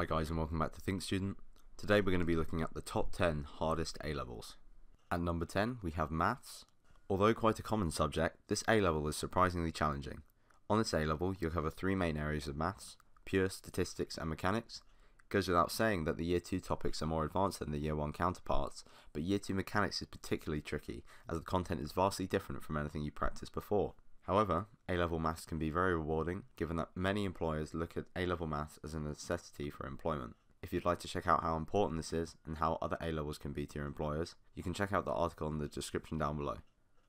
Hi guys and welcome back to Think Student. Today we're going to be looking at the top 10 hardest A-levels. At number 10 we have Maths. Although quite a common subject, this A-level is surprisingly challenging. On this A-level you'll cover three main areas of Maths: pure, statistics and mechanics. It goes without saying that the Year 2 topics are more advanced than the Year 1 counterparts, but Year 2 mechanics is particularly tricky as the content is vastly different from anything you practiced before. However, A-level maths can be very rewarding, given that many employers look at A-level maths as a necessity for employment. If you'd like to check out how important this is and how other A-levels can be to your employers, you can check out the article in the description down below.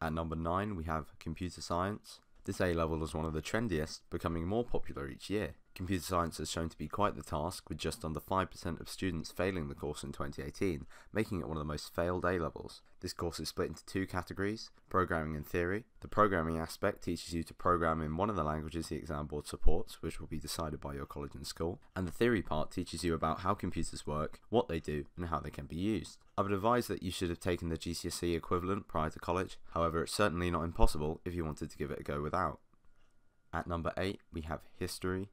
At number 9 we have Computer Science. This A-level is one of the trendiest, becoming more popular each year. Computer Science has shown to be quite the task, with just under 5% of students failing the course in 2018, making it one of the most failed A-levels. This course is split into two categories: programming and theory. The programming aspect teaches you to program in one of the languages the exam board supports, which will be decided by your college and school, and the theory part teaches you about how computers work, what they do, and how they can be used. I would advise that you should have taken the GCSE equivalent prior to college, however it's certainly not impossible if you wanted to give it a go without. At number 8 we have History.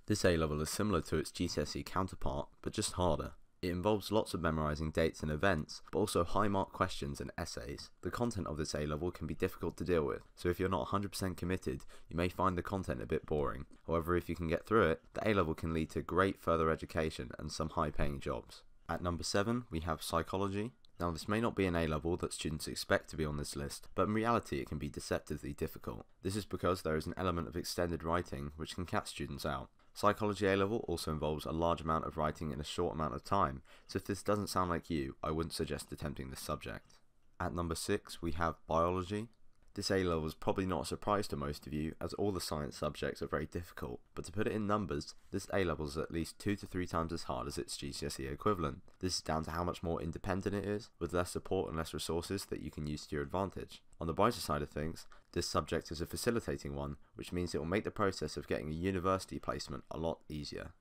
This A-level is similar to its GCSE counterpart, but just harder. It involves lots of memorising dates and events, but also high mark questions and essays. The content of this A-level can be difficult to deal with, so if you're not 100% committed, you may find the content a bit boring. However, if you can get through it, the A-level can lead to great further education and some high paying jobs. At number 7 we have Psychology. Now this may not be an A-level that students expect to be on this list, but in reality it can be deceptively difficult. This is because there is an element of extended writing which can catch students out. Psychology A-level also involves a large amount of writing in a short amount of time, so if this doesn't sound like you, I wouldn't suggest attempting this subject. At number 6 we have Biology. This A-level is probably not a surprise to most of you, as all the science subjects are very difficult, but to put it in numbers, this A-level is at least 2 to 3 times as hard as its GCSE equivalent. This is down to how much more independent it is, with less support and less resources that you can use to your advantage. On the brighter side of things, this subject is a facilitating one, which means it will make the process of getting a university placement a lot easier.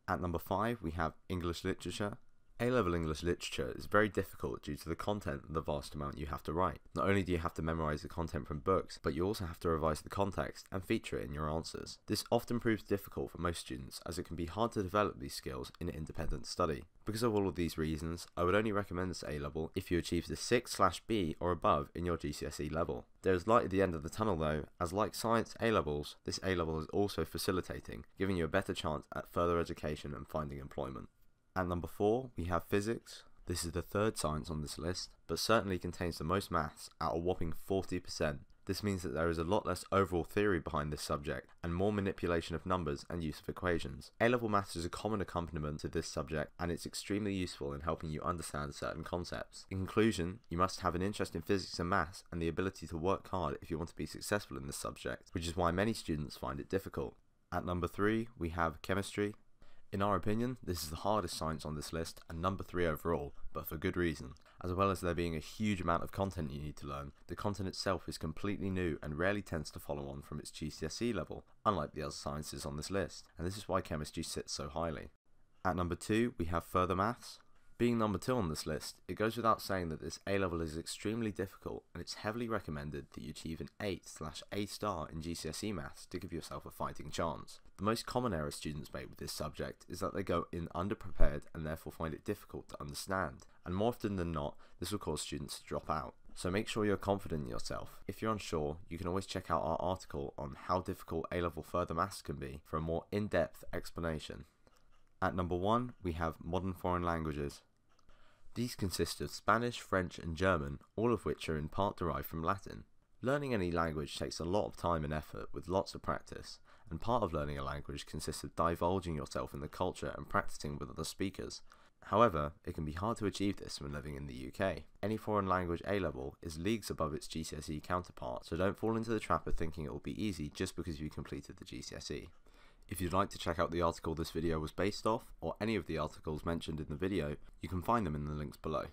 At number 5 we have English Literature. A-level English literature is very difficult due to the content and the vast amount you have to write. Not only do you have to memorise the content from books, but you also have to revise the context and feature it in your answers. This often proves difficult for most students, as it can be hard to develop these skills in independent study. Because of all of these reasons, I would only recommend this A-level if you achieve the 6/B or above in your GCSE level. There is light at the end of the tunnel though, as like science A-levels, this A-level is also facilitating, giving you a better chance at further education and finding employment. At number 4 we have Physics. This is the third science on this list, but certainly contains the most maths at a whopping 40%. This means that there is a lot less overall theory behind this subject, and more manipulation of numbers and use of equations. A-level maths is a common accompaniment to this subject, and it's extremely useful in helping you understand certain concepts. In conclusion, you must have an interest in physics and maths, and the ability to work hard if you want to be successful in this subject, which is why many students find it difficult. At number 3 we have Chemistry. In our opinion, this is the hardest science on this list, and number 3 overall, but for good reason. As well as there being a huge amount of content you need to learn, the content itself is completely new and rarely tends to follow on from its GCSE level, unlike the other sciences on this list, and this is why chemistry sits so highly. At number 2 we have Further Maths. Being number 2 on this list, it goes without saying that this A-level is extremely difficult, and it's heavily recommended that you achieve an 8/A star in GCSE maths to give yourself a fighting chance. The most common error students make with this subject is that they go in underprepared and therefore find it difficult to understand, and more often than not, this will cause students to drop out. So make sure you're confident in yourself. If you're unsure, you can always check out our article on how difficult A-level Further Maths can be for a more in-depth explanation. At number 1 we have Modern Foreign Languages. These consist of Spanish, French and German, all of which are in part derived from Latin. Learning any language takes a lot of time and effort with lots of practice, and part of learning a language consists of divulging yourself in the culture and practicing with other speakers. However, it can be hard to achieve this when living in the UK. Any foreign language A-level is leagues above its GCSE counterpart, so don't fall into the trap of thinking it will be easy just because you completed the GCSE. If you'd like to check out the article this video was based off, or any of the articles mentioned in the video, you can find them in the links below.